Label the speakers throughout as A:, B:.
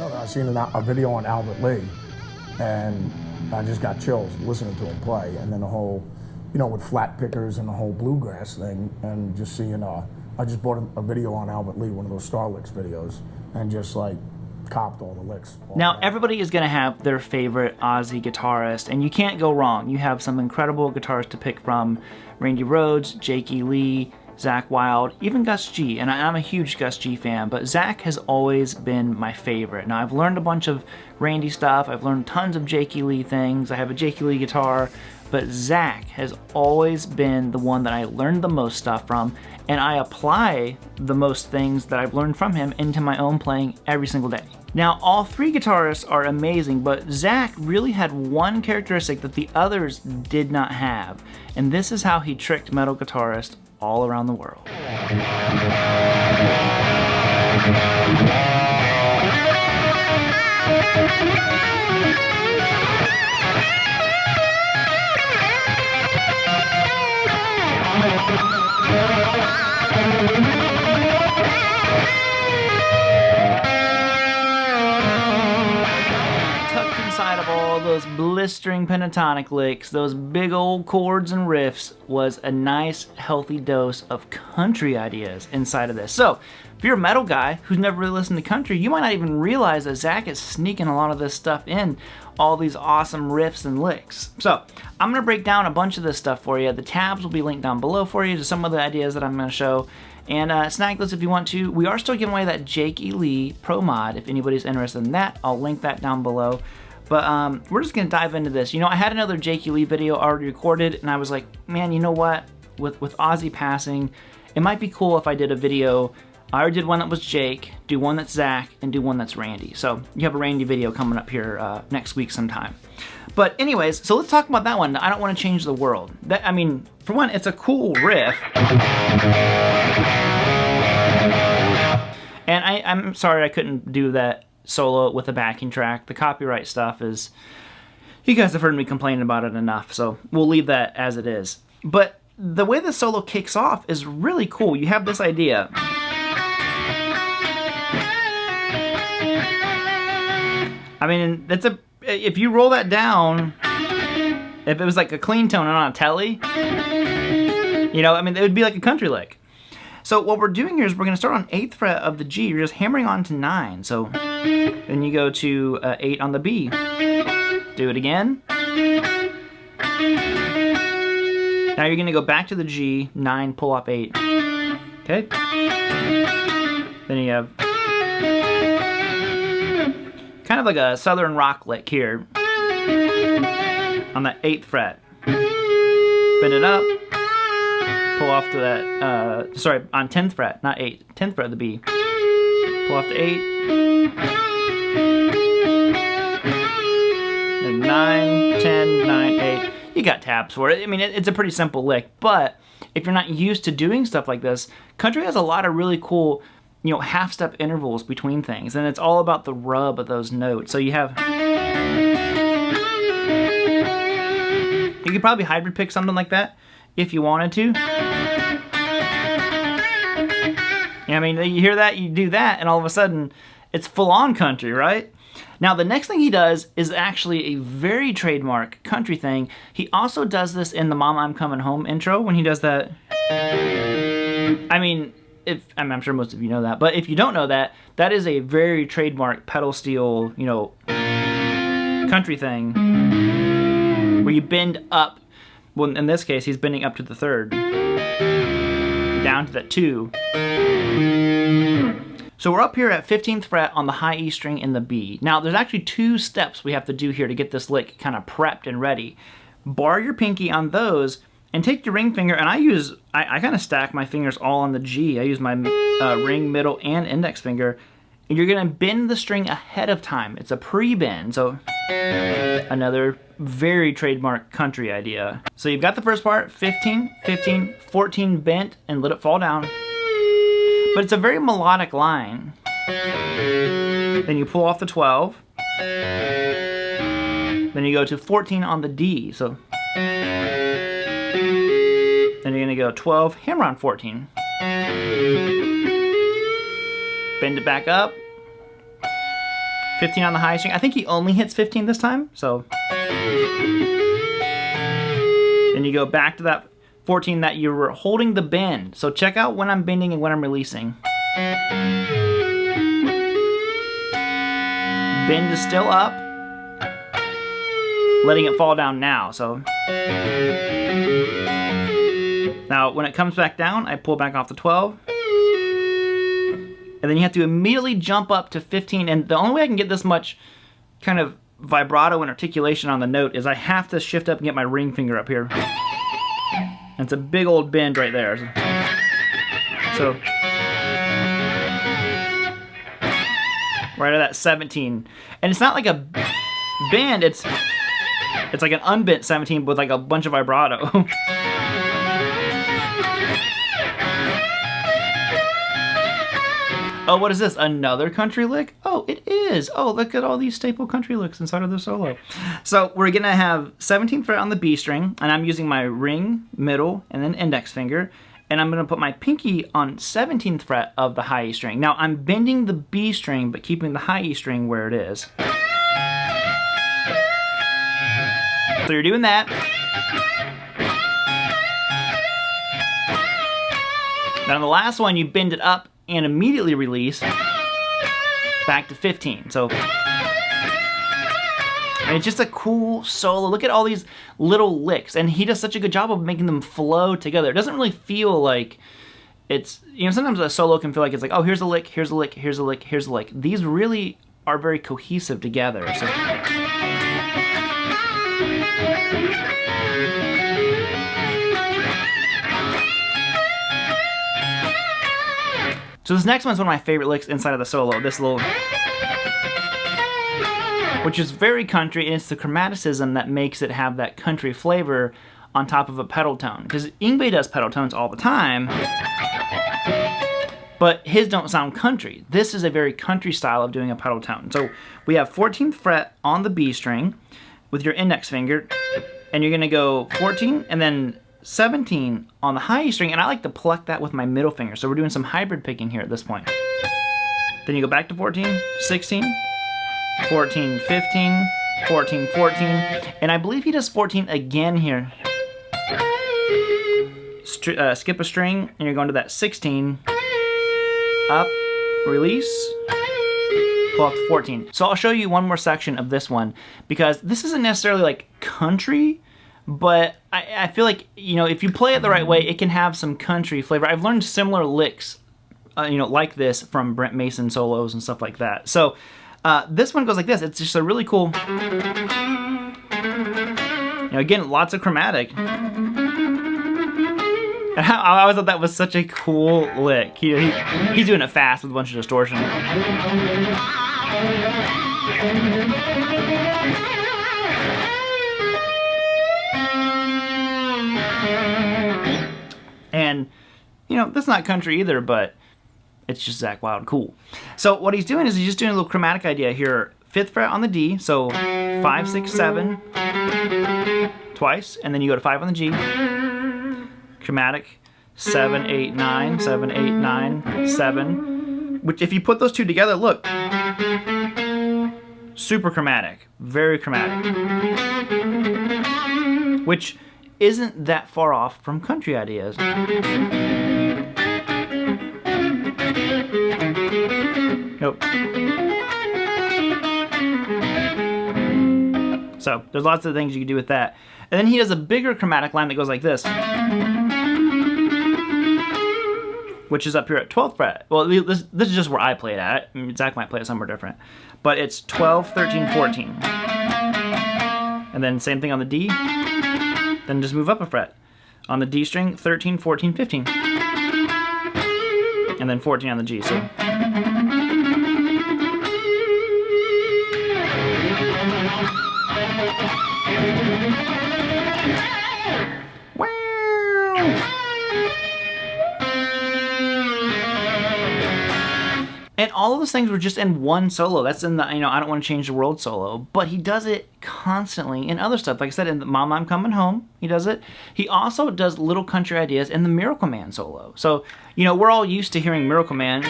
A: No, I seen a video on Albert Lee, and I just got chills listening to him play. And then the whole, with flat pickers and the whole bluegrass thing, and just seeing, I just bought a video on Albert Lee, one of those Star Licks videos, and just like copped all the licks.
B: Now, everybody is going to have their favorite Ozzy guitarist, and you can't go wrong. You have some incredible guitarists to pick from: Randy Rhoads, Jakey Lee, Zakk Wylde, even Gus G. And I'm a huge Gus G fan, but Zakk has always been my favorite. Now, I've learned a bunch of Randy stuff. I've learned tons of Jakey Lee things. I have a Jakey Lee guitar, but Zakk has always been the one that I learned the most stuff from, and I apply the most things that I've learned from him into my own playing every single day. Now, all three guitarists are amazing, but Zakk really had one characteristic that the others did not have, and this is how he tricked metal guitarists all around the world. Tucked inside of all those blistering pentatonic licks, those big old chords and riffs, was a nice, healthy dose of country ideas inside of this. So, if you're a metal guy who's never really listened to country, you might not even realize that Zakk is sneaking a lot of this stuff in, all these awesome riffs and licks. So, I'm going to break down a bunch of this stuff for you. The tabs will be linked down below for you to some of the ideas that I'm going to show. And snag those if you want to. We are still giving away that Jakey Lee Pro Mod if anybody's interested in that. I'll link that down below. But we're just going to dive into this. I had another Jakey Lee video already recorded, and I was like, man, you know what? With Ozzy passing, it might be cool if I did a video. I already did one that was Jake, do one that's Zakk, and do one that's Randy. So you have a Randy video coming up here next week sometime. But anyways, so let's talk about that one. I don't want to change the world. For one, it's a cool riff. And I'm sorry I couldn't do that solo with a backing track. The copyright stuff is, you guys have heard me complaining about it enough, so we'll leave that as it is. But the way the solo kicks off is really cool. You have this idea. If you roll that down, if it was like a clean tone and on a telly, it would be like a country lick. So what we're doing here is we're going to start on 8th fret of the G. You're just hammering on to 9. So then you go to 8 on the B. Do it again. Now you're going to go back to the G, 9, pull off 8. Okay? Then you have kind of like a southern rock lick here on that 8th fret. Bend it up. Pull off to that, on 10th fret, not 8, 10th fret of the B. Pull off to 8. Then 9, 10, 9, 8. You got tabs for it. It's a pretty simple lick, but if you're not used to doing stuff like this, country has a lot of really cool, half-step intervals between things, and it's all about the rub of those notes. So you have... You could probably hybrid pick something like that if you wanted to. You hear that, you do that, and all of a sudden, it's full-on country, right? Now, the next thing he does is actually a very trademark country thing. He also does this in the Mama I'm Coming Home intro, when he does that. I'm sure most of you know that, but if you don't know that, that is a very trademark pedal steel, country thing, where you bend up. Well, in this case, he's bending up to the 3rd, down to that 2. So we're up here at 15th fret on the high E string in the B. Now, there's actually 2 steps we have to do here to get this lick kind of prepped and ready. Bar your pinky on those, and take your ring finger, and I kind of stack my fingers all on the G. I use my ring, middle, and index finger. And you're going to bend the string ahead of time. It's a pre-bend, so another very trademark country idea. So you've got the first part, 15, 15, 14 bent, and let it fall down. But it's a very melodic line. Then you pull off the 12. Then you go to 14 on the D, so... Then you're going to go 12, hammer on 14. Bend it back up. 15 on the high string. I think he only hits 15 this time, so. Then you go back to that 14 that you were holding the bend. So check out when I'm bending and when I'm releasing. Bend is still up. Letting it fall down now, so. Now, when it comes back down, I pull back off the 12. And then you have to immediately jump up to 15. And the only way I can get this much kind of vibrato and articulation on the note is I have to shift up and get my ring finger up here. And it's a big old bend right there. So right at that 17. And it's not like a bend, it's like an unbent 17 with like a bunch of vibrato. Oh, what is this? Another country lick? Oh, it is. Oh, look at all these staple country licks inside of the solo. So we're going to have 17th fret on the B string, and I'm using my ring, middle, and then index finger, and I'm going to put my pinky on 17th fret of the high E string. Now, I'm bending the B string, but keeping the high E string where it is. So you're doing that. Now, on the last one, you bend it up and immediately release back to 15. So and it's just a cool solo. Look at all these little licks, and he does such a good job of making them flow together. It doesn't really feel like it's, you know, sometimes a solo can feel like it's like, oh, here's a lick, here's a lick, here's a lick, here's a lick. These really are very cohesive together. So this next one's one of my favorite licks inside of the solo. This little, which is very country, and it's the chromaticism that makes it have that country flavor on top of a pedal tone. Because Yngwie does pedal tones all the time, but his don't sound country. This is a very country style of doing a pedal tone. So we have 14th fret on the B string with your index finger, and you're gonna go 14 and then 17 on the high E string, and I like to pluck that with my middle finger. So we're doing some hybrid picking here at this point. Then you go back to 14, 16, 14, 15, 14, 14, and I believe he does 14 again here. Skip a string, and you're going to that 16, up, release, pull up to 14. So I'll show you one more section of this one, because this isn't necessarily like country, but I feel like, you know, if you play it the right way, it can have some country flavor. I've learned similar licks, you know, like this from Brent Mason solos and stuff like that. So this one goes like this. It's just a really cool, you know, again, lots of chromatic. And I always thought that was such a cool lick. He's doing it fast with a bunch of distortion. And, you know, that's not country either, but it's just Zakk Wylde cool. So what he's doing is he's just doing a little chromatic idea here. 5th fret on the D, so 5, 6, 7, twice, and then you go to 5 on the G. Chromatic, 7, 8, 9, 7, 8, 9, 7. Which, if you put those two together, look. Super chromatic. Very chromatic. Which isn't that far off from country ideas. Nope. So, there's lots of things you can do with that. And then he does a bigger chromatic line that goes like this, which is up here at 12th fret. Well, this is just where I play it at. I mean, Zakk might play it somewhere different. But it's 12, 13, 14. And then same thing on the D. Then just move up a fret. On the D string, 13, 14, 15. And then 14 on the G. So. And all of those things were just in one solo. That's in the, you know, I Don't Want to Change the World solo. But he does it constantly in other stuff. Like I said, in the Mama, I'm Coming Home, he does it. He also does little country ideas in the Miracle Man solo. So, you know, we're all used to hearing Miracle Man.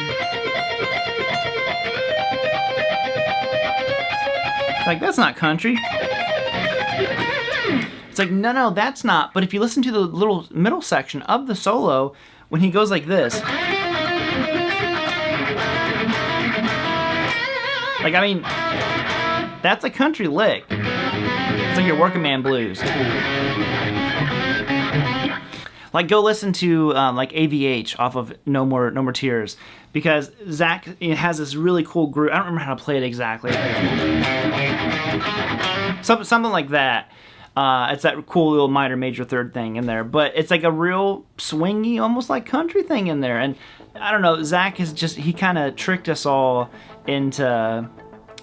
B: Like, that's not country. It's like, no, that's not. But if you listen to the little middle section of the solo, when he goes like this, like, I mean, that's a country lick. It's like your working man blues. Like, go listen to like AVH off of No More Tears, because Zakk has this really cool groove. I don't remember how to play it exactly. Something like that. It's that cool little minor major third thing in there, but it's like a real swingy, almost like country thing in there. And I don't know, Zakk is just, he kind of tricked us all into.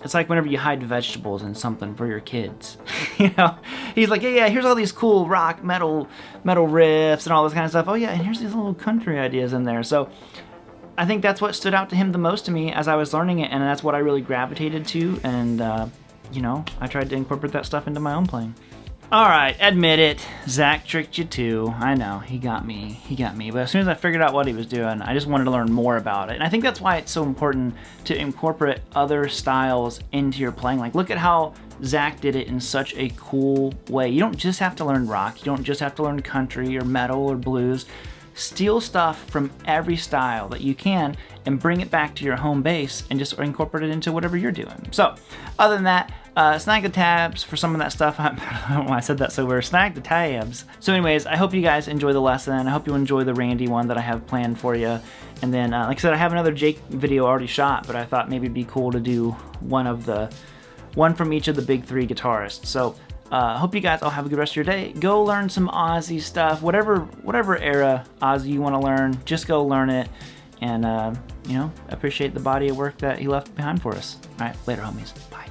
B: It's like whenever you hide vegetables in something for your kids, you know. He's like, yeah, here's all these cool rock, metal riffs and all this kind of stuff. Oh yeah, and here's these little country ideas in there. So I think that's what stood out to him the most to me as I was learning it, and that's what I really gravitated to. And you know, I tried to incorporate that stuff into my own playing. All right, admit it, Zakk tricked you too. I know, he got me. But as soon as I figured out what he was doing, I just wanted to learn more about it. And I think that's why it's so important to incorporate other styles into your playing. Like, look at how Zakk did it in such a cool way. You don't just have to learn rock. You don't just have to learn country or metal or blues. Steal stuff from every style that you can and bring it back to your home base and just incorporate it into whatever you're doing. So, other than that, snag the tabs for some of that stuff. I don't know why I said that so weird. Snag the tabs. So anyways, I hope you guys enjoy the lesson. I hope you enjoy the Randy one that I have planned for you. And then, like I said, I have another Jake video already shot, but I thought maybe it'd be cool to do one from each of the big three guitarists. So, hope you guys all have a good rest of your day. Go learn some Ozzy stuff. Whatever era Ozzy you want to learn, just go learn it. And, you know, appreciate the body of work that he left behind for us. All right, later, homies. Bye.